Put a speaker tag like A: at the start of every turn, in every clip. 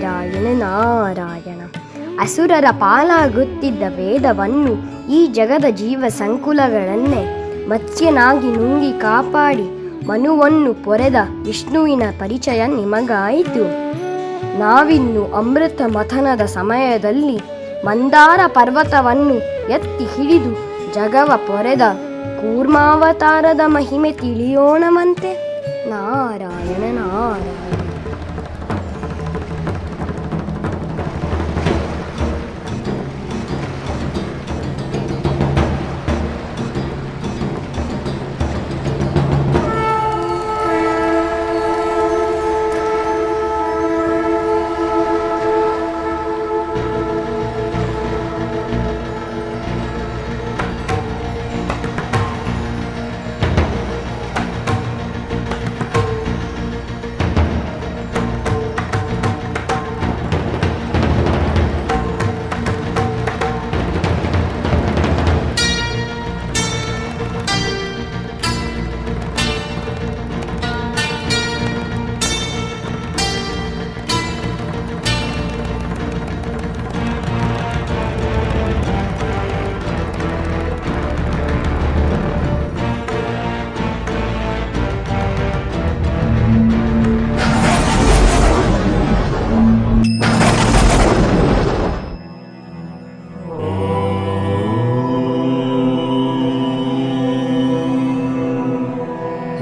A: ನಾರಾಯಣ ನಾರಾಯಣ. ಅಸುರರ ಪಾಲಾಗುತ್ತಿದ್ದ ವೇದವನ್ನು, ಈ ಜಗದ ಜೀವ ಸಂಕುಲಗಳನ್ನೇ ಮತ್ಸ್ಯನಾಗಿ ನುಂಗಿ ಕಾಪಾಡಿ ಮನುವನ್ನು ಪೊರೆದ ವಿಷ್ಣುವಿನ ಪರಿಚಯ ನಿಮಗಾಯಿತು. ನಾವಿನ್ನು ಅಮೃತ ಮಥನದ ಸಮಯದಲ್ಲಿ ಮಂದಾರ ಪರ್ವತವನ್ನು ಎತ್ತಿ ಹಿಡಿದು ಜಗವ ಪೊರೆದ ಕೂರ್ಮಾವತಾರದ ಮಹಿಮೆ ತಿಳಿಯೋಣವಂತೆ. ನಾರಾಯಣ ನಾರಾಯಣ.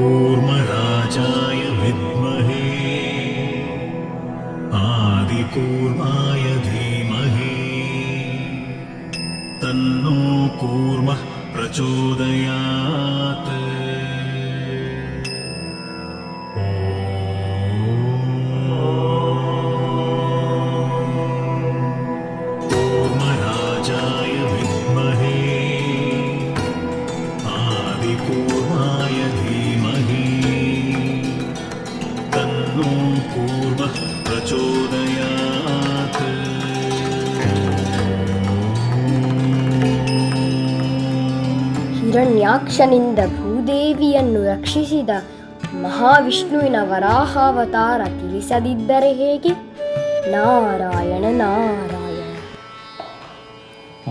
B: कूर्मराजाय विद्महे आदिकूर्माय धीमहि तन्नो कूर्मः प्रचोदयात्। कूर्मराजाय विद्महे आदिकूर्माय धीमहि तन्नो कूर्मः प्रचोदयात्।
A: ಹಿರಣ್ಯಾಕ್ಷನಿಂದ ಭೂದೇವಿಯನ್ನು ರಕ್ಷಿಸಿದ ಮಹಾವಿಷ್ಣುವಿನ ವರಾಹಾವತಾರ ತಿಳಿಸದಿದ್ದರೆ ಹೇಗೆ? ನಾರಾಯಣ ನಾರಾಯಣ.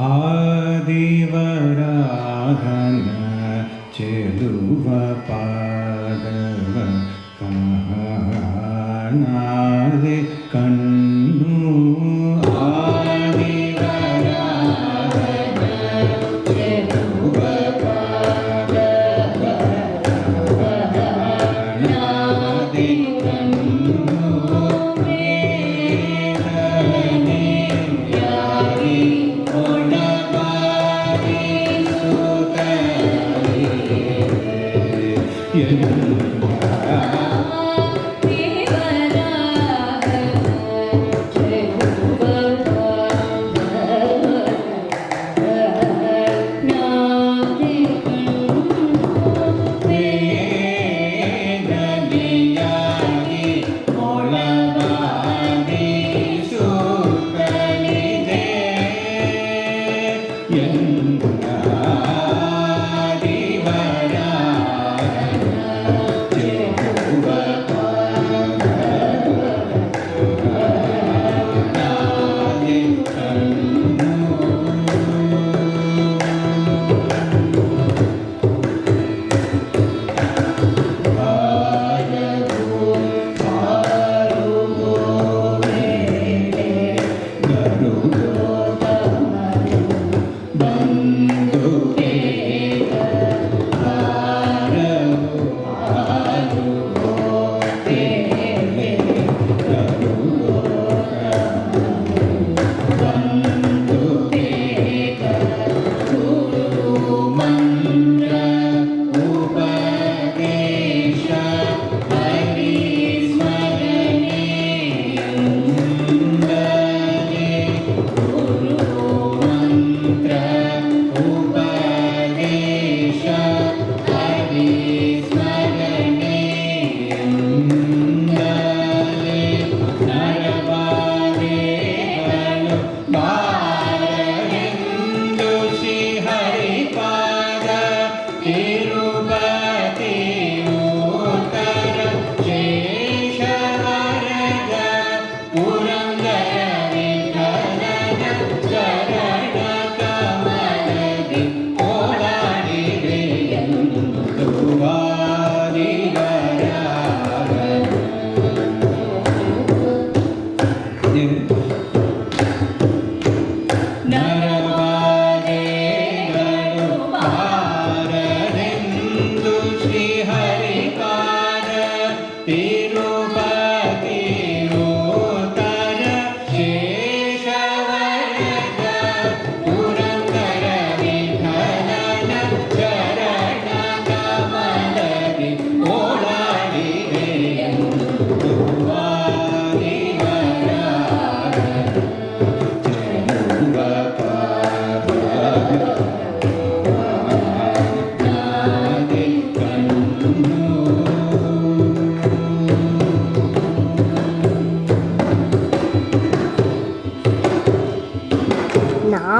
C: ಆದಿವರಾಹನ ಚೆಲುವ ಪಾದವ ಕಾಣದೆ ಕಣ್ಣು
D: ದೇವರ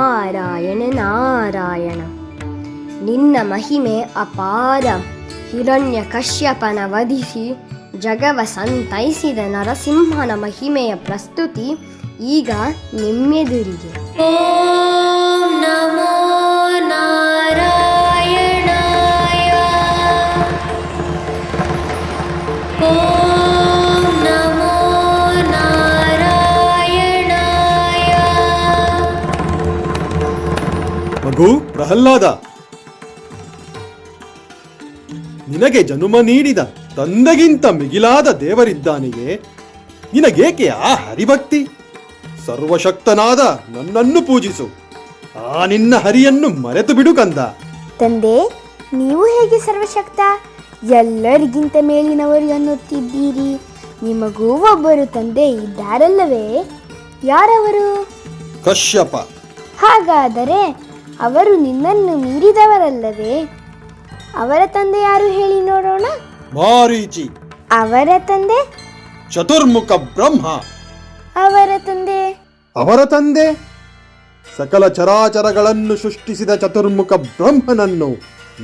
A: ನಾರಾಯಣ ನಾರಾಯಣ. ನಿನ್ನ ಮಹಿಮೆ ಅಪಾರ. ಹಿರಣ್ಯ ಕಶ್ಯಪನ ವಧಿಸಿ ಜಗವ ಸಂತೈಸಿದ ನರಸಿಂಹನ ಮಹಿಮೆಯ ಪ್ರಸ್ತುತಿ ಈಗ ನಿಮ್ಮೆದುರಿಗೆ. ಓಂ ನಮೋ ನಾರಾಯಣಾಯ. ಓಂ ನಮೋ ನಾರಾಯಣಾಯ.
D: ಮಗು ಪ್ರಹ್ಲಾದ, ನಿನಗೆ ಜನುಮ ನೀಡಿದ ತಂದೆಗಿಂತ ಮಿಗಿಲಾದ ದೇವರಿದ್ದಾನೆಯೇ? ನಿನಗೇಕೆ ಆ ಹರಿಭಕ್ತಿ? ಸರ್ವಶಕ್ತನಾದ ನನ್ನನ್ನು ಪೂಜಿಸು. ಆ ನಿನ್ನ ಹರಿಯನ್ನು ಮರೆತು ಬಿಡು ಕಂದ.
E: ತಂದೆ, ನೀವು ಹೇಗೆ ಸರ್ವಶಕ್ತ? ಎಲ್ಲರಿಗಿಂತ ಮೇಲಿನವರು ಅನ್ನುತ್ತಿದ್ದೀರಿ. ನಿಮಗೂ ಒಬ್ಬರು ತಂದೆ ಇದ್ದಾರಲ್ಲವೇ? ಯಾರವರು?
D: ಕಶ್ಯಪ.
E: ಹಾಗಾದರೆ ಅವರು ನಿನ್ನನ್ನು ಮೀರಿದವರಲ್ಲವೇ? ಅವರ ತಂದೆ ಯಾರು ಹೇಳಿ ನೋಡೋಣ.
D: ಮಾರೀಚಿ.
E: ಅವರ ತಂದೆ?
D: ಚತುರ್ಮುಖ ಬ್ರಹ್ಮ.
E: ಅವರ ತಂದೆ?
D: ಅವರ ತಂದೆ ಸಕಲ ಚರಾಚರಗಳನ್ನು ಸೃಷ್ಟಿಸಿದ ಚತುರ್ಮುಖ ಬ್ರಹ್ಮನನ್ನು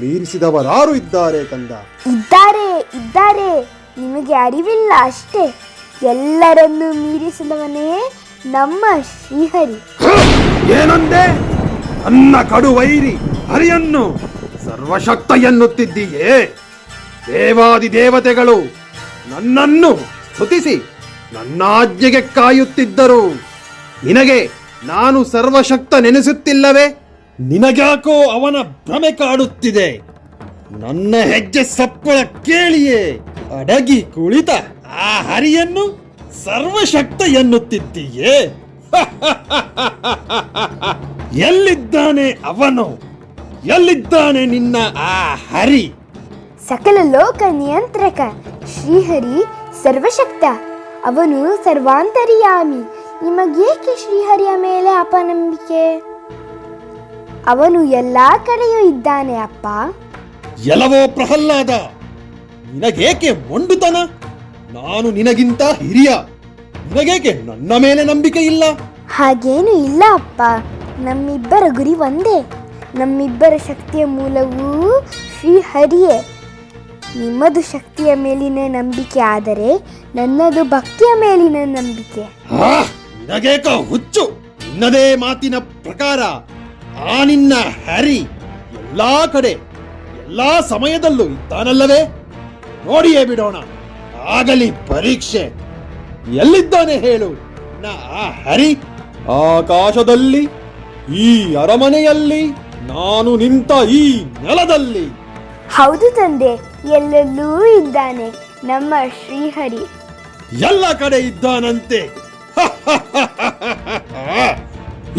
D: ಮೀರಿಸಿದವರಾರು ಇದ್ದಾರೆ ಕಂದ?
E: ಇದ್ದಾರೆ, ಇದ್ದಾರೆ. ನಿಮಗೆ ಅರಿವಿಲ್ಲ ಅಷ್ಟೇ. ಎಲ್ಲರನ್ನೂ ಮೀರಿಸಿದವನೇ ನಮ್ಮ ಶ್ರೀಹರಿ.
D: ಏನಂದೆ? ನನ್ನ ಕಡು ವೈರಿ ಹರಿಯನ್ನು ಸರ್ವಶಕ್ತ ಎನ್ನುತ್ತಿದ್ದೀಯೇ? ದೇವಾದಿ ದೇವತೆಗಳು ನನ್ನನ್ನು ಸ್ತುತಿಸಿ ನನ್ನಾಜ್ಞೆಗೆ ಕಾಯುತ್ತಿದ್ದರು. ನಿನಗೆ ನಾನು ಸರ್ವಶಕ್ತ ನೆನೆಸುತ್ತಿಲ್ಲವೇ? ನಿನಗ್ಯಾಕೋ ಅವನ ಭ್ರಮೆ ಕಾಡುತ್ತಿದೆ. ನನ್ನ ಹೆಜ್ಜೆ ಸಪ್ಪಳ ಕೇಳಿಯೇ ಅಡಗಿ ಕುಳಿತ ಆ ಹರಿಯನ್ನು ಸರ್ವಶಕ್ತ ಎನ್ನುತ್ತಿದ್ದೀಯೇ? ಎಲ್ಲಿದ್ದಾನೆ ಅವನು? ಎಲ್ಲಿದ್ದಾನೆ ನಿನ್ನ ಆ ಹರಿ?
E: ಸಕಲ ಲೋಕ ನಿಯಂತ್ರಕ ಶ್ರೀಹರಿ ಸರ್ವಶಕ್ತ. ಅವನು ಸರ್ವಾಂತರ್ಯಾಮಿ. ನಿಮಗೇಕೆ ಶ್ರೀಹರಿಯ ಮೇಲೆ ಅಪನಂಬಿಕೆ? ಅವನು ಎಲ್ಲಾ ಕಡೆಯೂ ಇದ್ದಾನೆ ಅಪ್ಪ.
D: ಎಲವೋ ಪ್ರಹ್ಲಾದ, ನಿನಗೇಕೆ ಮೊಂಡುತನ? ನಾನು ನಿನಗಿಂತ ಹಿರಿಯ. ನಿನಗೇಕೆ ನನ್ನ ಮೇಲೆ ನಂಬಿಕೆ ಇಲ್ಲ?
E: ಹಾಗೇನು ಇಲ್ಲ ಅಪ್ಪ. ನಮ್ಮಿಬ್ಬರ ಗುರಿ ಒಂದೇ. ನಮ್ಮಿಬ್ಬರ ಶಕ್ತಿಯ ಮೂಲವೂ ಶ್ರೀಹರಿಯೇ. ನಿಮ್ಮದು ಶಕ್ತಿಯ ಮೇಲಿನ ನಂಬಿಕೆ ಆದರೆ ನನ್ನದು ಭಕ್ತಿಯ ಮೇಲಿನ ನಂಬಿಕೆ.
D: ನಿನಗೇಕ ಹುಚ್ಚು? ನಿನ್ನದೇ ಮಾತಿನ ಪ್ರಕಾರ ಆ ನಿನ್ನ ಹರಿ ಎಲ್ಲಾ ಕಡೆ ಎಲ್ಲಾ ಸಮಯದಲ್ಲೂ ಇದ್ದಾನಲ್ಲವೇ? ನೋಡಿಯೇ ಬಿಡೋಣ. ಆಗಲಿ ಪರೀಕ್ಷೆ. ಎಲ್ಲಿದ್ದಾನೆ ಹೇಳು ಆ ಹರಿ? ಆಕಾಶದಲ್ಲಿ, ಈ ಅರಮನೆಯಲ್ಲಿ, ನಾನು ನಿಂತ ಈ ನೆಲದಲ್ಲಿ.
E: ಹೌದು ತಂದೆ, ಎಲ್ಲೆಲ್ಲೂ ಇದ್ದಾನೆ ನಮ್ಮ ಶ್ರೀಹರಿ.
D: ಎಲ್ಲ ಕಡೆ ಇದ್ದಾನಂತೆ.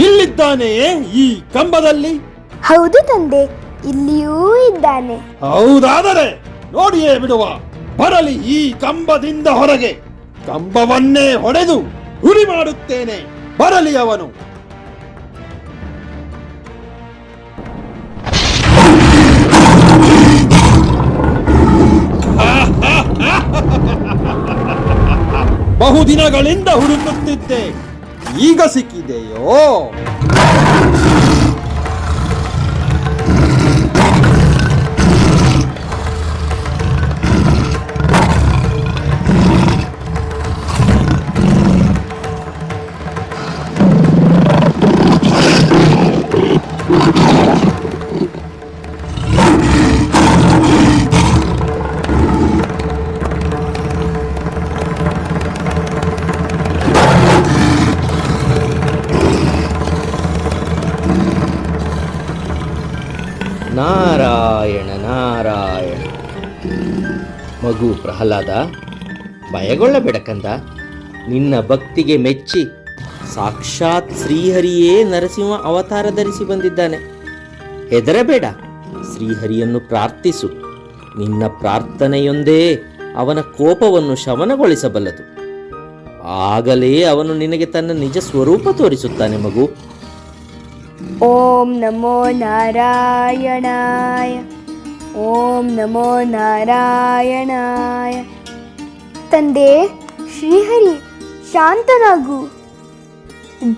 D: ಇಲ್ಲಿದ್ದಾನೆಯೇ ಈ ಕಂಬದಲ್ಲಿ?
E: ಹೌದು ತಂದೆ, ಇಲ್ಲಿಯೂ ಇದ್ದಾನೆ.
D: ಹೌದಾದರೆ ನೋಡಿಯೇ ಬಿಡುವ. ಬರಲಿ ಈ ಕಂಬದಿಂದ ಹೊರಗೆ. ಕಂಬವನ್ನೇ ಹೊಡೆದು ಗುರಿ ಮಾಡುತ್ತೇನೆ. ಬರಲಿ ಅವನು. ಬಹುದಿನಗಳಿಂದ ಹುಡುಕುತ್ತಿದ್ದೆ, ಈಗ ಸಿಕ್ಕಿದೆಯೋ?
F: ನಾರಾಯಣ ನಾರಾಯಣ. ಮಗು ಪ್ರಹ್ಲಾದ, ಭಯಗೊಳ್ಳಬೇಡ ಕಂದ. ನಿನ್ನ ಭಕ್ತಿಗೆ ಮೆಚ್ಚಿ ಸಾಕ್ಷಾತ್ ಶ್ರೀಹರಿಯೇ ನರಸಿಂಹ ಅವತಾರ ಧರಿಸಿ ಬಂದಿದ್ದಾನೆ. ಹೆದರಬೇಡ, ಶ್ರೀಹರಿಯನ್ನು ಪ್ರಾರ್ಥಿಸು. ನಿನ್ನ ಪ್ರಾರ್ಥನೆಯೊಂದೇ ಅವನ ಕೋಪವನ್ನು ಶಮನಗೊಳಿಸಬಲ್ಲದು. ಆಗಲೇ ಅವನು ನಿನಗೆ ತನ್ನ ನಿಜ ಸ್ವರೂಪ ತೋರಿಸುತ್ತಾನೆ ಮಗು.
E: ಓಂ ನಮೋ ನಾರಾಯಣಾಯ. ಓಂ ನಮೋ ನಾರಾಯಣಾಯ. ತಂದೆ ಶ್ರೀಹರಿ, ಶಾಂತನಾಗು.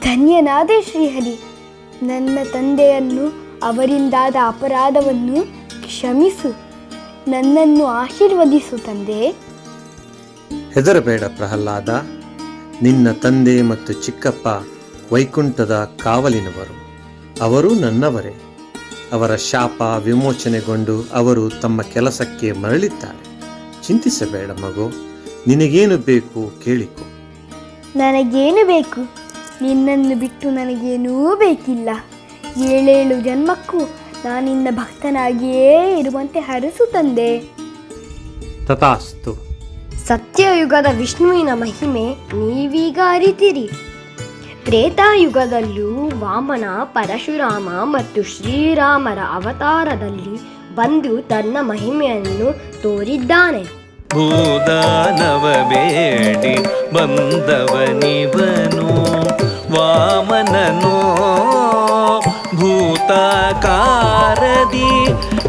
E: ಧನ್ಯನಾದೆ ಶ್ರೀಹರಿ. ನನ್ನ ತಂದೆಯನ್ನು ಅವರಿಂದಾದ ಅಪರಾಧವನ್ನು ಕ್ಷಮಿಸು. ನನ್ನನ್ನು ಆಶೀರ್ವದಿಸು ತಂದೆ.
G: ಹೆದರಬೇಡ ಪ್ರಹ್ಲಾದ, ನಿನ್ನ ತಂದೆ ಮತ್ತು ಚಿಕ್ಕಪ್ಪ ವೈಕುಂಠದ ಕಾವಲಿನವರು. ಅವರು ನನ್ನವರೇ. ಅವರ ಶಾಪ ವಿಮೋಚನೆಗೊಂಡು ಅವರು ತಮ್ಮ ಕೆಲಸಕ್ಕೆ ಮರಳಿದ್ದಾರೆ. ಚಿಂತಿಸಬೇಡ ಮಗು, ನಿನಗೇನು ಬೇಕು ಕೇಳಿಕೊ.
E: ನನಗೇನು ಬೇಕು? ನಿನ್ನನ್ನು ಬಿಟ್ಟು ನನಗೇನೂ ಬೇಕಿಲ್ಲ. 7 ಜನ್ಮಕ್ಕೂ ನಾನಿನ್ನ ಭಕ್ತನಾಗಿಯೇ ಇರುವಂತೆ ಹರಸು ತಂದೆ.
G: ತಥಾಸ್ತು.
A: ಸತ್ಯಯುಗದ ವಿಷ್ಣುವಿನ ಮಹಿಮೆ ನೀವೀಗ ಅರಿತಿರಿ. ತ್ರೇತಾಯುಗದಲ್ಲೂ ವಾಮನ, ಪರಶುರಾಮ ಮತ್ತು ಶ್ರೀರಾಮರ ಅವತಾರದಲ್ಲಿ ಬಂದು ತನ್ನ ಮಹಿಮೆಯನ್ನು ತೋರಿದ್ದಾನೆ.
H: ಭೂದಾನವ ಬೇಡಿ ಬಂದವನಿವನು, ವಾಮನನೋ ಭೂತಾಕಾರದಿ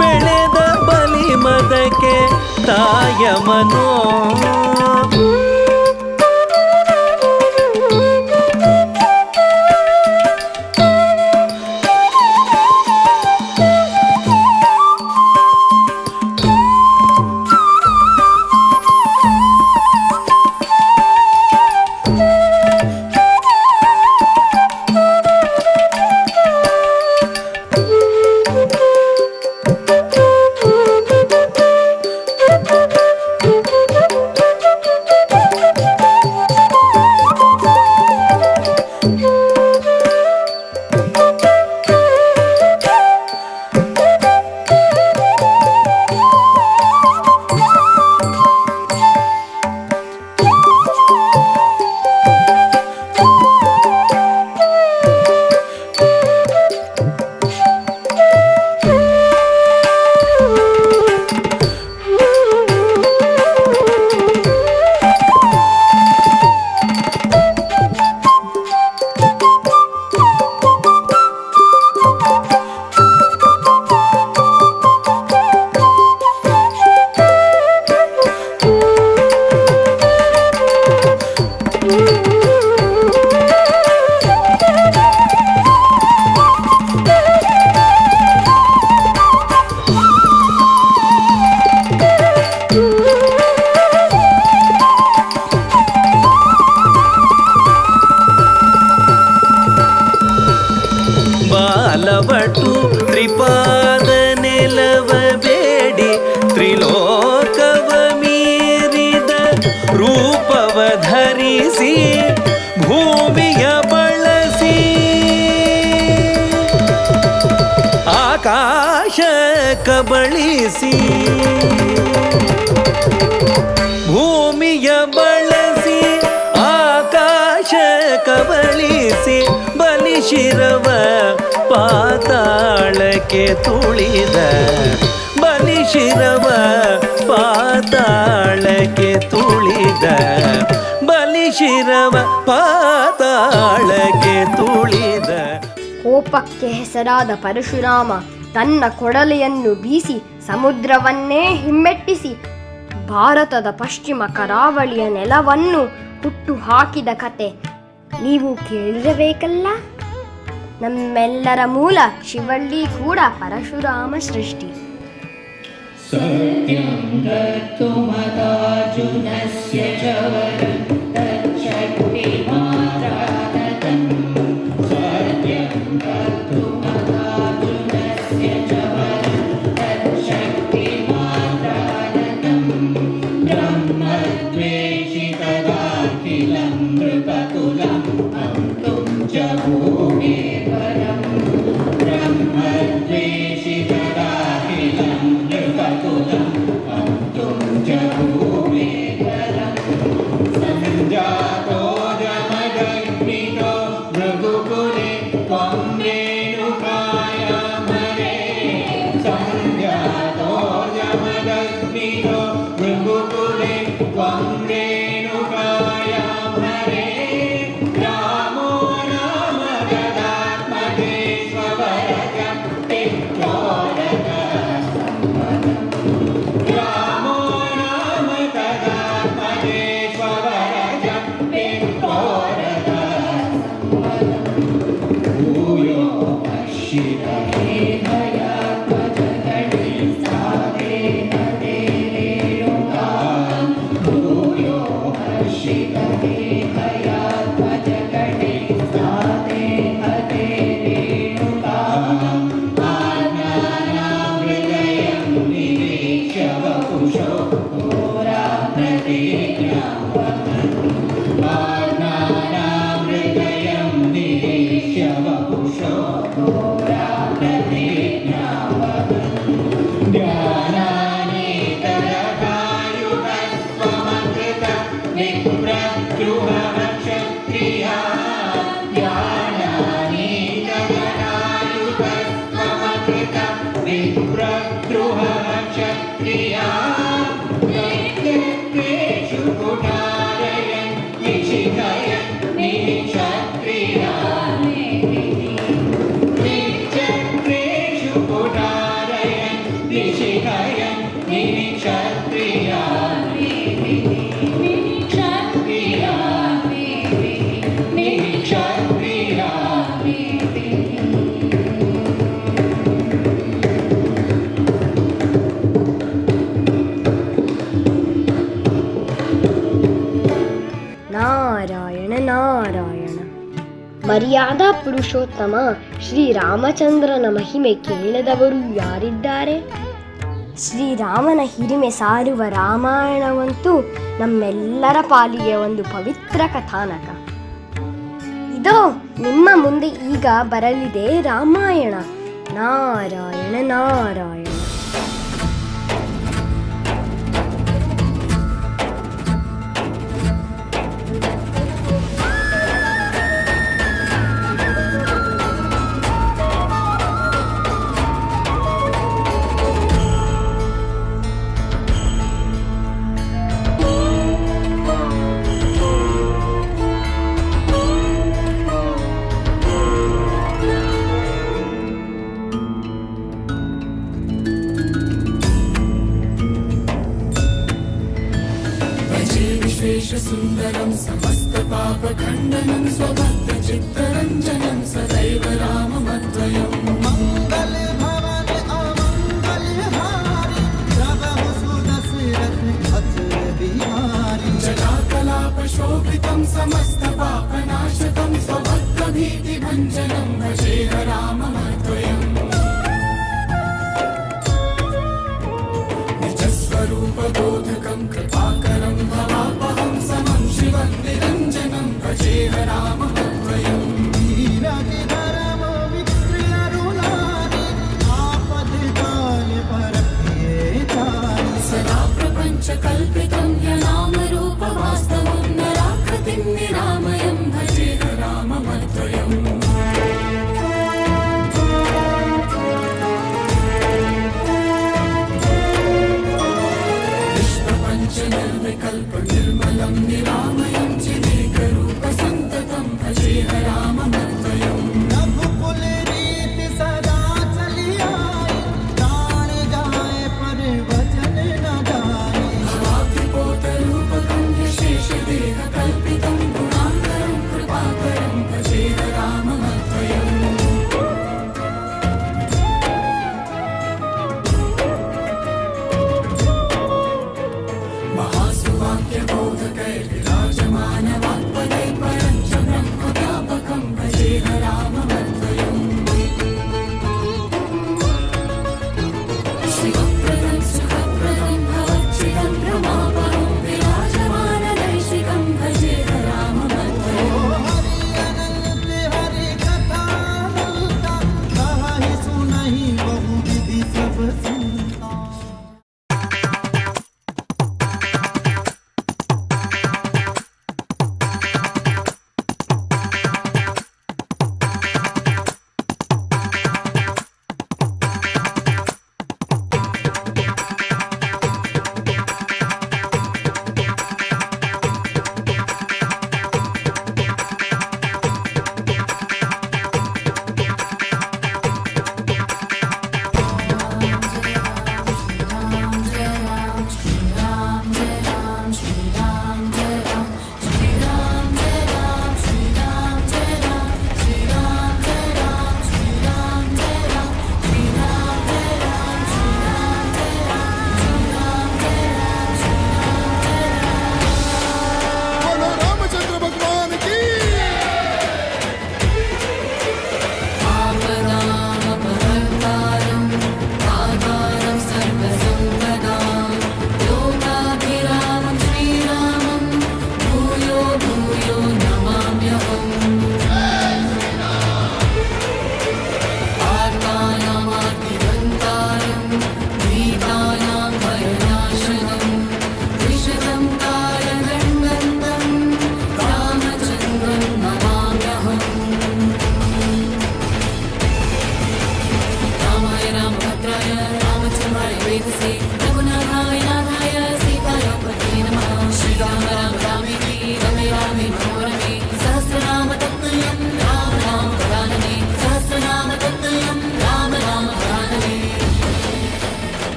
H: ಬೆಳೆದ ಬಲಿಮದಕ್ಕೆ ತಾಯಮನೋ. ಬಾಲವಟು ತ್ರಿಪಾದ ನೆಲವ ಬೇಡಿ ತ್ರಿಲೋಕವ ಮೀರಿದ ರೂಪವ ಧರಿಸಿ ಭೂಮಿಯ ಬಳಸಿ ಆಕಾಶ ಕಬಳಿಸಿ ಭೂಮಿಯ ಬಳಸಿ ಆಕಾಶ ಕಬಳಿಸಿ ಬಲಿಶಿರವ ಪಾತಾಳಕ್ಕೆ ತುಳಿದ ಬಲಿಶಿರವ ಪಾತಾಳಕ್ಕೆ ತುಳಿದ ಬಲಿಶಿರವ ಪಾತಾಳಕ್ಕೆ ತುಳಿದ.
A: ಕೋಪಕ್ಕೆ ಹೆಸರಾದ ಪರಶುರಾಮ ತನ್ನ ಕೊಡಲಿಯನ್ನು ಬೀಸಿ ಸಮುದ್ರವನ್ನೇ ಹಿಮ್ಮೆಟ್ಟಿಸಿ ಭಾರತದ ಪಶ್ಚಿಮ ಕರಾವಳಿಯ ನೆಲವನ್ನು ಹುಟ್ಟು ಹಾಕಿದ ಕತೆ ನೀವು ಕೇಳಿರಬೇಕಲ್ಲ. ನಮ್ಮೆಲ್ಲರ ಮೂಲ ಶಿವಳ್ಳಿ ಕೂಡ ಪರಶುರಾಮ ಸೃಷ್ಟಿ.
C: ಸತ್ಯಂ ದತ್ತುಮದಾರ್ಜುನಸ್ಯ ಚ ವರಂ ತಚ್ಛಕ್ತಿಮಾತ್ರಾನತಂ. ಸತ್ಯಂ ದತ್ತುಮದಾರ್ಜುನಸ್ಯ ಚ ವರಂ ತಚ್ಛಕ್ತಿಮಾತ್ರಾನತಂ. ಬ್ರಹ್ಮದ್ವೇಷಿ ತದಾಖಿಲಂ ನೃಪಕುಲಂ ಅಂತುಂ ಚ ಭೂಮೇ ಪರಂ. ಬ್ರಹ್ಮದ್ವೇಷಿ ತದಾಖಿಲಂ ನೃಪಕುಲಂ ಅಂತುಂ ಚ ಭೂಮೇ ಪರಂ. ಸಂಜಾತೋ ಜಮದಗ್ನಿತೋ ಭೃಗುಕುಲೆ ತ್ವಂ ರೇಣುಕಾಯಾಮರೇ. ಸಂಜಾತೋ ಜಮದಗ್ನಿತೋ ಭೃಗುಕುಲೆ ತ್ವಂ ರೇಣುಕಾಯಾಮರೇ. ರಾಮೋ ನಾಮ ಗದಾತ್ಮಜೇ ಸ್ವವರಜಂ ತಿಕ್ರೋರತಃ ಸಂವದಂ. ರಾಮೋ ನಾಮ ಗದಾತ್ಮಜೇ ಸ್ವವರಜಂ ತಿಕ್ರೋರತಃ ಸಂವದಂ. ಭೂಯೋ हर्षित हे भयात्मज गणे साधे हते रेणुकां भूयो हर्षित हे भयात्मज गणे साधे हते रेणुकां आज्ञानामृतयं निरीक्ष्य वपुषो आज्ञानामृतयं निरीक्ष्य वपुषो ध्यानानेतरकायुगस्त्वमकृत विप्रद्रुहः क्षत्रिया ध्यानानेतरकायुगस्त्वमकृत विप्रद्रुहः क्षत्रिया नित्यत्वेषु कुठारयन् निशिखयन् निक्षत्रिया नित्यत्वेषु कुठारयन् निशिखयन् निक्षत्रिया निक्षत्रिया निक्षत्रिया
A: ನಾರಾಯಣ ನಾರಾಯಣ. ಮರ್ಯಾದಾ ಪುರುಷೋತ್ತಮ ಶ್ರೀರಾಮಚಂದ್ರನ ಮಹಿಮೆ ಕೇಳದವರು ಯಾರಿದ್ದಾರೆ? ಶ್ರೀರಾಮನ ಹಿರಿಮೆ ಸಾರುವ ರಾಮಾಯಣವಂತೂ ನಮ್ಮೆಲ್ಲರ ಪಾಲಿಗೆ ಒಂದು ಪವಿತ್ರ ಕಥಾನಕ. ಇದೋ ನಿಮ್ಮ ಮುಂದೆ ಈಗ ಬರಲಿದೆ ರಾಮಾಯಣ. ನಾರಾಯಣ ನಾರಾಯಣ.
C: सुन्दरं समस्तपापखण्डनं स्वभक्तचित्तरञ्जनं सदैव राममद्वयम् मङ्गलभवन अमङ्गलहारि प्रभु सुदशरथ बिहारी जटाकलापशोभितं समस्तपापनाशकं स्वभक्तभीतिभञ्जनं भजेह राममद्वयम् निजस्वरूपबोधकं कृपाकरं भवापहं समं शिवं निरञ्जनं भजेह राममद्वयम् धीरधिधरम विक्रियरुणानि आपदिताय परप्रियेतानि सदा प्रपञ्चकल्पितं ह्यनामरूपवास्तवं नराकृतिं निरामयं भजेह राममद्वयम् निर्विकल्प निर्मलं निरामयं चिदेकरूप सन्ततं भजेह राममद्वयम् रघुकुल रीति सदा चली आई प्राण जाए पर वचन न जाए भवातिपोतरूपकं यशेषदेह कल्पितं गुणाकरं कृपाकरं भजेह राममद्वयम् विराजमानवाक्पदे परञ्च ब्रह्मव्यापकं भजेह राममद्वयम् शिवप्रदं सुखप्रदं भवच्चिदं भ्रमापहं विराजमानदैशिकं भजेह राममद्वयम् हरि अनन्त हरि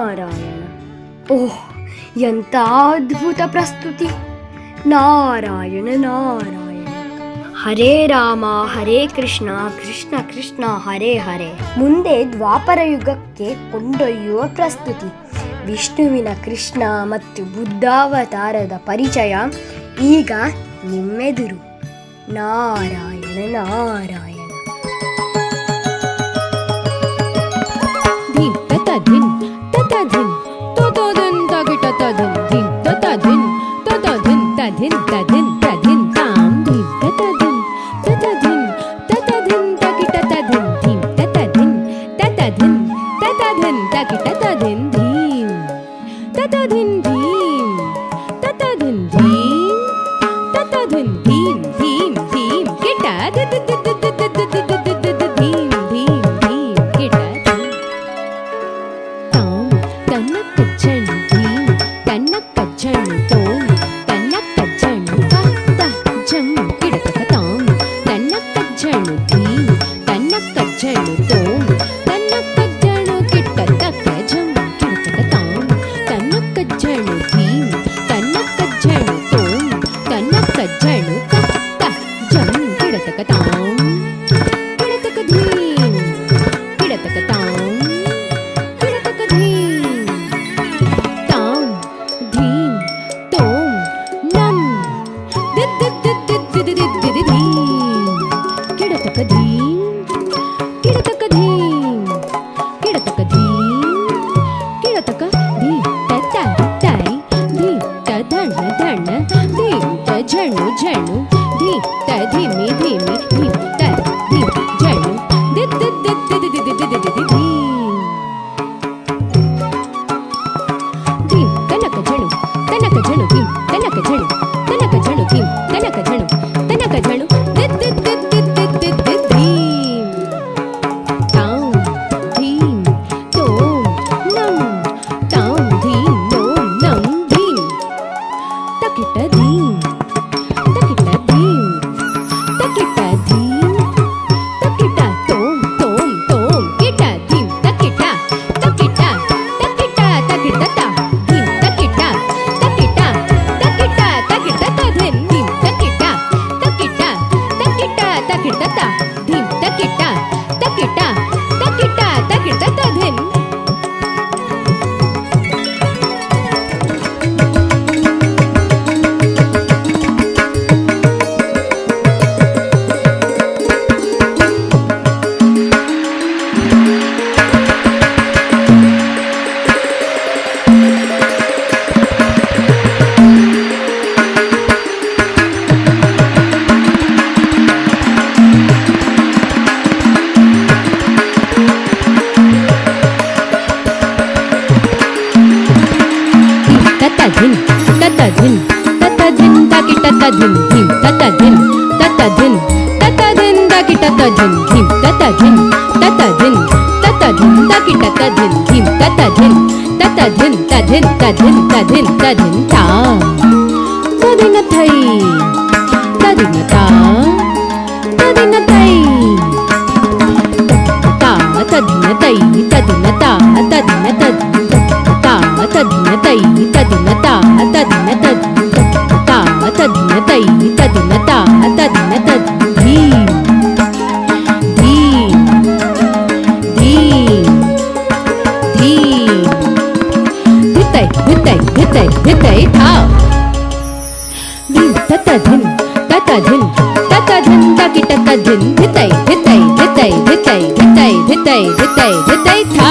A: ನಾರಾಯಣ. ಓಹ್, ಎಂಥ ಅದ್ಭುತ ಪ್ರಸ್ತುತಿ! ನಾರಾಯಣ ನಾರಾಯಣ. ಹರೇ ರಾಮ ಹರೇ ಕೃಷ್ಣ ಕೃಷ್ಣ ಕೃಷ್ಣ ಹರೇ ಹರೇ. ಮುಂದೆ ದ್ವಾಪರ ಯುಗಕ್ಕೆ ಕೊಂಡೊಯ್ಯುವ ಪ್ರಸ್ತುತಿ. ವಿಷ್ಣುವಿನ ಕೃಷ್ಣ ಮತ್ತು ಬುದ್ಧಾವತಾರದ ಪರಿಚಯ ಈಗ ನಿಮ್ಮೆದುರು. ನಾರಾಯಣ ನಾರಾಯಣ.
I: ಧಿಂ ತತಧಿಂ ತತಧಿಂ ತತಧಿಂ ತಗಿಟ ತಧಿಂ ಧಿಂ ತತಧಿಂ ತತಧಿಂ ತಧಿಂ ತಧಿಂ ತಧಿಂ ತಾಂ ಧಿಂ ತತಧಿಂ ತತಧಿಂ ತತಧಿಂ ತಗಿಟ ತಧಿಂ ಧಿಂ ತತಧಿಂ ತತಧಿಂ ತತಧಿಂ ತಗಿಟ ತಧಿಂ ಧಿಂ ತತಧಿಂ ಧಿಂ ತತಧಿಂ ಧಿಂ ತತಧಿಂ ಧಿಂ ಧಿಂ ಧಿಂ ಗಿಟ ಧಿಂ ಧಿಂ ಧಿಂ ಗಿಟ ತಾಂ ತನ್ನ ಕಜ್ಜಣು ಧೀಂ ತನ್ನ ಕಜ್ಜಣು ತೋಂ ತನ್ನ ಕಜ್ಜಣು ಕತ್ತ ಜಂ ಕಿಡತಕ ತಾಂ ತನ್ನ ಕಜ್ಜಣು ಧೀಂ ತನ್ನ ಕಜ್ಜಣು ತೋಂ ತನ್ನ ಕಜ್ಜಣು ಕಿಟ್ಟತಕ ಜಂ ಕಿಡತಕ ತಾಂ ತನ್ನ ಕಜ್ಜಣು ಧೀಂ ತನ್ನ ಕಜ್ಜಣು ತೋಂ ತನ್ನ ಕಜ್ಜಣು ಕತ್ತ ಜಂ ಕಿಡತಕ ತಾಂ ಕಿಡತಕ ಧೀಂ ಕಿಡತಕ ತಾಂ ಕಿಡತಕ ಧೀಂ ತಾಂ ಧೀಂ ತೋಂ ನಂ ದಿದ್ದಿದ್ದಿದ್ದಿದ್ದಿದ್ದಿದ್ದಿದ್ದಿ ಧೀಂ ಕಿಡತಕ ಧೀಂ ಕಿಡತಕ ಧೀಂ ಕಿಡತಕ ಧೀಂ ಕಿಡತಕ ಧೀ ತತ್ತ ತೈ ಧೀ ತಧಣ ಧಣ ಧೀಂ ತಝಣು ಝಣು ಧೀ ತಧಿಮಿ ಧಿಮಿ ಧೀಂ ತ ಧೀಂ ಝಣು ದಿದ್ದಿದ್ದಿದ್ದಿದ್ದಿದ್ದಿದ್ದಿ ಧೀಂ ಧೀಂ ತನಕ ಝಣು ತನಕ ಝಣು ಧೀಂ ತನಕ ಝಣು ತನಕ ಝಣು ಧೀಂ ತನಕ ಝಣು ತನಕ ಝಣು ದಿದ್ದಿದ್ದಿದ್ದಿದ್ದಿದ್ದಿ ಧೀಂ ತಾಂ ಧೀಂ ತೋಂ ನಂ ತಾಂ ಧೀಂ ನೋಂ ನಂ ಧೀಂ ತಕಿಟ ಧೀಂ ತಕಿಟ ಧೀಂ ತಕಿಟ ಧೀಂ ತಕಿಟ ತೋಂ ತೋಂ ತೋಂ ಕಿಟ ಧೀಂ ತಕಿಟ ತಕಿಟ ತಕಿಟ ತಕಿಟ ತ ಧೀಂ ತಕಿಟ ತಕಿಟ ತಕಿಟ ತಕಿಟ ತ ಧೀಂ ಧೀಂ ತಕಿಟ ತಕಿಟ ತಕಿಟ ತಕಿಟ ತ ಧೀಂ ತಕಿಟ ತಕಿಟ ತಕಿಟ ತಕಿಟ ತ ಧೀಂ ತತಧಿಂ ತತಧಿಂ ತತಧಿಂ ತಕಿಟ ತಧಿಂ ಧಿಂ ತತಧಿಂ ತತಧಿಂ ತತಧಿಂ ತಕಿಟ ತಧಿಂ ಧಿಂ ತತಧಿಂ ತತಧಿಂ ತತಧಿಂ ತಕಿಟ ತಧಿಂ ಧಿಂ ತತಧಿಂ ತತಧಿಂ ತಧಿಂ ತಧಿಂ ತಧಿಂ ತಧಿಂ ತಾಂ ತದಿನ ಥೈ ತದಿನ ತಾ ತದಿನ ಥೈ ತಾ ತದಿನ ತೈ ತದಿನ ತಾ ತದಿನ ತದ್ ತಾ ತದಿನ ತೈ ತದಿನ ತಾ ತದಿನ ತದ್ ತಾ ತದಿನ ತೈ ತದಿನ ತಾ ತದಿನ ತದ್ ಧೀಂ ಧೀಂ ಧೀಂ ಧೀಂ ಧಿತೈ ಧಿತೈ ಧಿತೈ ಧಿತೈ ತಾ ಧೀಂ ತತಧಿಂ ತತಧಿಂ ತತಧಿಂ ತಕಿಟ ತಧಿಂ ಧಿತೈ ಧಿತೈ ಧಿತೈ ಧಿತೈ ಧಿತೈ ಧಿತೈ ಧಿತೈ ಧಿತೈ ತಾ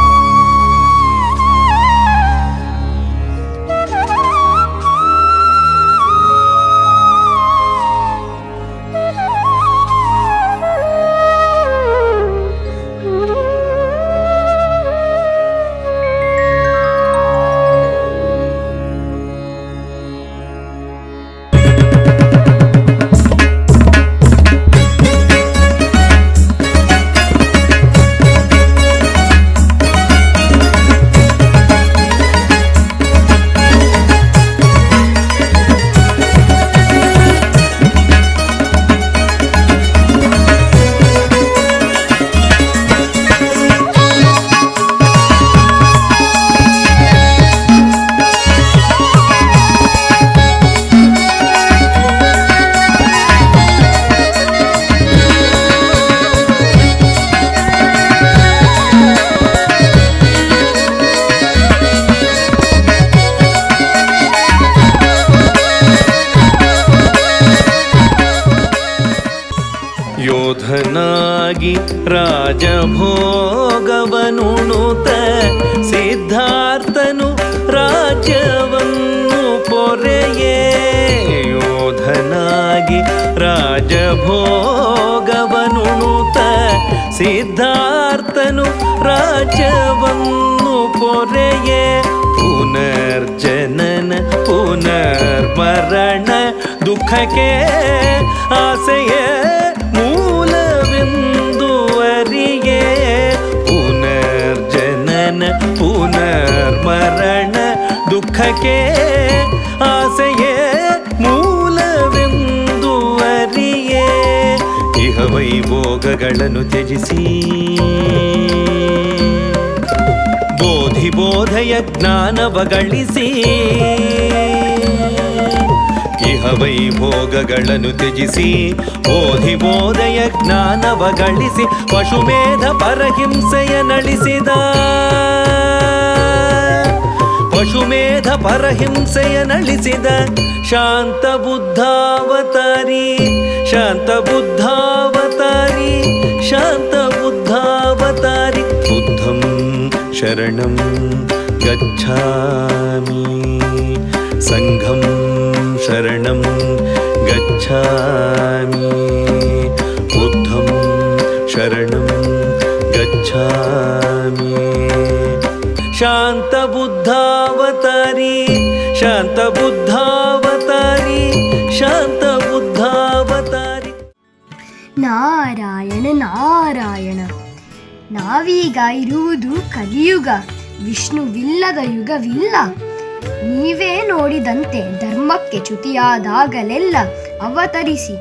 H: ಯೋಧನಾಗಿ ರಾಜಭೋಗವನುಣುತ ಸಿದ್ಧಾರ್ಥನು ರಾಜ್ಯವನ್ನು ಪೊರೆಯೇ. ಯೋಧನಾಗಿ ರಾಜಭೋಗವನುಣುತ ಸಿದ್ಧಾರ್ಥನು ರಾಜ್ಯವನ್ನು ಪೊರೆಯೇ. ಪುನರ್ಜನನ ಪುನರ್ಮರಣ ದುಃಖಕ್ಕೆ ಆಸೆಯೇ ಮೂಲವೆಂದುವರಿಯೇ. ಪುನರ್ಜನನ ಪುನರ್ಮರಣ ದುಃಖಕ್ಕೆ ಆಸೆಯೇ ಮೂಲವೆಂದುವರಿಯೇ. ಇಹ ವೈಭೋಗಗಳನ್ನು ತ್ಯಜಿಸಿ ಬೋಧಯ ಜ್ಞಾನವ ಗಳಿಸಿ. ಇಹ ವೈಭೋಗಗಳನ್ನು ತ್ಯಜಿಸಿ ಬೋಧಯ ಜ್ಞಾನವ ಗಳಿಸಿ. ಪಶುಮೇಧ ಪರಹಿಂಸೆಯ ನಳಿಸಿದ ಪಶುಮೇಧ ಪರಹಿಂಸೆಯ ನಳಿಸಿದ ಶಾಂತ ಬುದ್ಧಾವತಾರಿ ಶಾಂತ ಬುದ್ಧಾವತಾರಿ ಶಾಂತ ಬುದ್ಧಾವತಾರಿ. ಬುದ್ಧಂ ಶರಣಂ ಗಚ್ಛಾಮಿ ಸಂಘಂ ಶರಣಂ ಗಚ್ಛಾಮಿ. ಬುದ್ಧಂ ಶರಣಂ ಗಚ್ಛಾಮಿ. ಶಾಂತ ಬುದ್ಧಾವತಾರಿ ಶಾಂತ ಬುದ್ಧಾವತಾರಿ ಶಾಂತ ಬುದ್ಧಾವತಾರಿ.
A: ನಾರಾಯಣ ನಾರಾಯಣ. ನಾವೀಗ ಇರುವುದು ಕಲಿಯುಗ, ವಿಷ್ಣುವಿಲ್ಲದ ಯುಗವಿಲ್ಲ. ನೀವೇ ನೋಡಿದಂತೆ ಧರ್ಮಕ್ಕೆ ಚ್ಯುತಿಯಾದಾಗಲೆಲ್ಲ ಅವತರಿಸಿ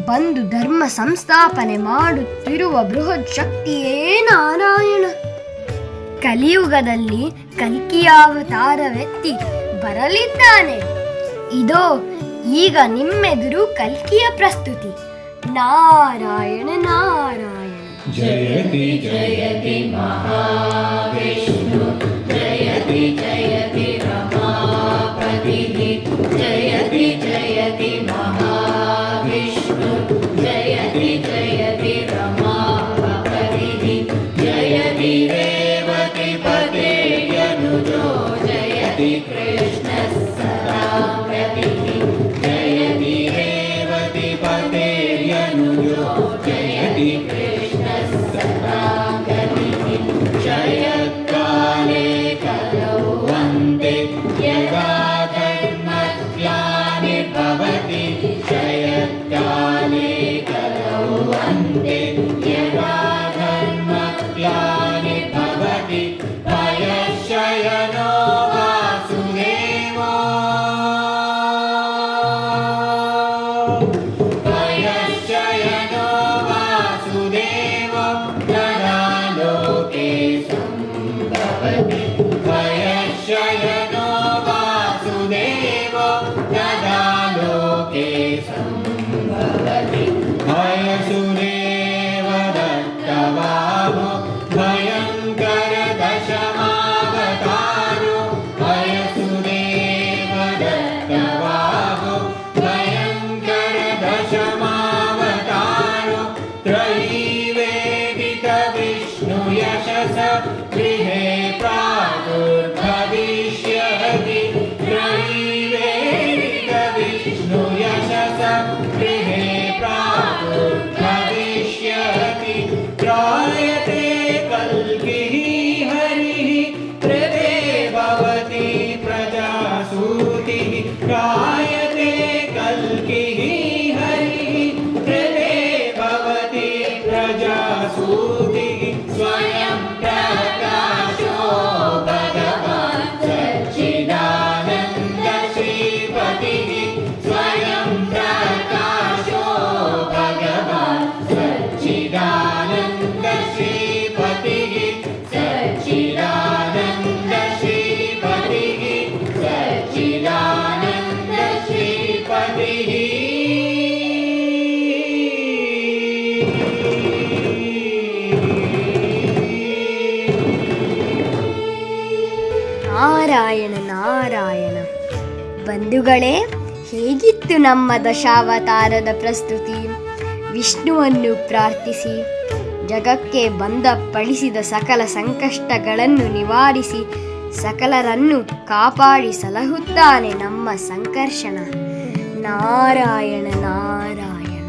A: ಬಂದು ಧರ್ಮ ಸಂಸ್ಥಾಪನೆ ಮಾಡುತ್ತಿರುವ ಬೃಹತ್ ಶಕ್ತಿಯೇ ನಾರಾಯಣ. ಕಲಿಯುಗದಲ್ಲಿ ಕಲ್ಕಿಯ ಅವತಾರವೆತ್ತಿ ಬರಲಿದ್ದಾನೆ. ಇದೋ ಈಗ ನಿಮ್ಮೆದುರು ಕಲ್ಕಿಯ ಪ್ರಸ್ತುತಿ. ನಾರಾಯಣ ನಾರಾಯಣ.
C: ಜಯತಿ ಜಯತಿ ಮಹಾವಿಷ್ಣು ಜಯತಿ ಜಯತಿ ರಮಾಪತಿ. ಜಯತಿ ಜಯತಿ ಮಹಾವಿಷ್ಣು ಜಯತಿ ಜಯತಿ ರಮಾಪತಿ. ಜಯತಿ ರೇವತಿ ಪತೇಯನುಜೋ ಜಯತಿ ಕೃಷ್ಣ ಸದಾವ್ರತಿ. ಜಯತಿ ರೇವತಿ ಪತೇಯನುಜೋ ಜಯತಿ ಕೃಷ್ಣ ಸದಾವ್ರತಿ. ಜಯತ್ಕಾಲೇ ಕಲೌ ವಂದೇ ಯದಾ ಧರ್ಮಗ್ಲಾನಿರ್ಭವತಿ. ಜಯತ್ಕಾಲೇ ಕಲೌ ವಂದೇ ಯದಾ ಧರ್ಮಗ್ಲಾನಿರ್ಭವತಿ. ಭಯಶಯನೋ ವಾಸುದೇವೋ ಭಯಶಯನೋ ವಾಸುದೇವೋ ಯದಾ ಲೋಕೆ ಸಂಭವತಿ. ಭಯಶಯನೋ ವಾಸುದೇವೋ ಯದಾ ಲೋಕೆ ಸಂಭವತಿ. ಭಯಸುರೇವ ದತ್ತ कल्किः हरिः हृदे भवति प्रजासूतिः स्वयं प्रकाशो भगवान् सच्चिदानन्द श्रीपतिः स्वयं प्रकाशो भगवान् सच्चिदानन्द श्रीपतिः सच्चिदानन्द श्रीपतिः सच्चिदानन्द श्रीपतिः
A: ನಾರಾಯಣ ನಾರಾಯಣ. ಬಂಧುಗಳೇ, ಹೇಗಿತ್ತು ನಮ್ಮ ದಶಾವತಾರದ ಪ್ರಸ್ತುತಿ? ವಿಷ್ಣುವನ್ನು ಪ್ರಾರ್ಥಿಸಿ ಜಗಕ್ಕೆ ಪಡಿಸಿದ ಸಕಲ ಸಂಕಷ್ಟಗಳನ್ನು ನಿವಾರಿಸಿ ಸಕಲರನ್ನು ಕಾಪಾಡಿ ಸಲಹುತ್ತಾನೆ ನಮ್ಮ ಸಂಕರ್ಷಣ. ನಾರಾಯಣ ನಾರಾಯಣ.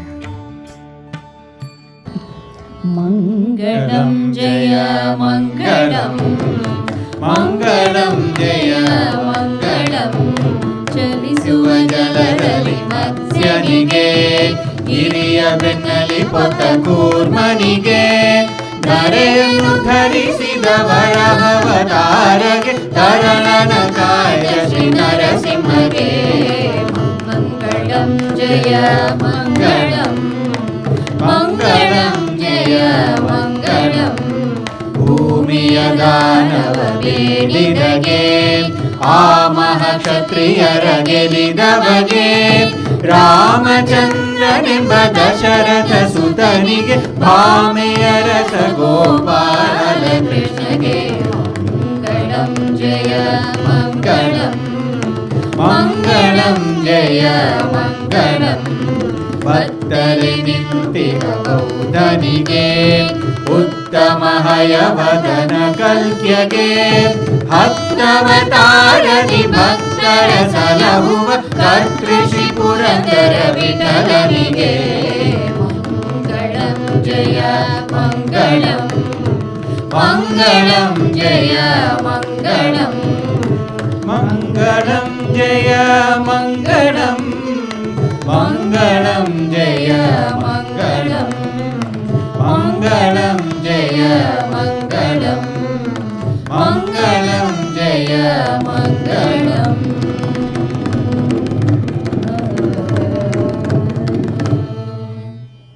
I: ಮಂಗಳಂ ಜಯ ಮಂಗಳಂ
C: ಮಂಗಳಂ ಜಯ
I: ಮಂಗಳಂ
C: ಚಲಿಸುವ ಜಲದಲ್ಲಿ ಮತ್ಸ್ಯನಿಗೆ ಹಿರಿಯ ಬೆನ್ನಲಿ ಪೊತ್ತ ಕೂರ್ಮನಿಗೆ ಧರೆಯನ್ನು ಧರಿಸಿದ ವರಹವತಾರಗೆ ತರಣನ ಕಾಯ ಶ್ರೀ ನರಸಿಂಹಗೆ
I: ಮಂಗಳಂ ಜಯ ಮಂಗಳಂ
C: ಮಂಗಳಂ ಜಯ ಮಂಗಳಂ ಭೂಮಿಯ ದಾನವ ಬೇಡಿದಗೆ ಆ ಮಹಾಕ್ಷತ್ರಿಯರ ಗೆಲಿದವಗೆ ರಾಮಚಂದ್ರನೆಂಬ ದಶರಥ ಸುತನಿಗೆ ಭಾಮೆಯ ರಸ ಗೋಪಾಲ ಕೃಷ್ಣಗೆ
I: ಮಂಗಳಂ ಜಯ ಮಂಗಳಂ
C: ಮಂಗಳಂ ಜಯ ಮಂಗಳಂ ಭತ್ತರೆ ನಿಂತಿಹ ಬೌದ್ಧನಿಗೆ ಉತ್ತಮ ಹಯವದನ ಕಲ್ಕ್ಯಗೆ ಹತ್ತವತಾರದಿ ಭಕ್ತರ ಸಲಹುವ ಕರ್ತೃಷಿ ಪುರಂದರ ವಿಠಲನಿಗೆ
I: ಮಂಗಳಂ ಜಯ ಮಂಗಳಂ
C: ಮಂಗಳಂ ಜಯ
I: ಮಂಗಳಂ
C: ಮಂಗಳಂ ಜಯ ಮಂಗಳಂ ಮಂಗಳಂ ಜಯ ಮಂಗಳಂ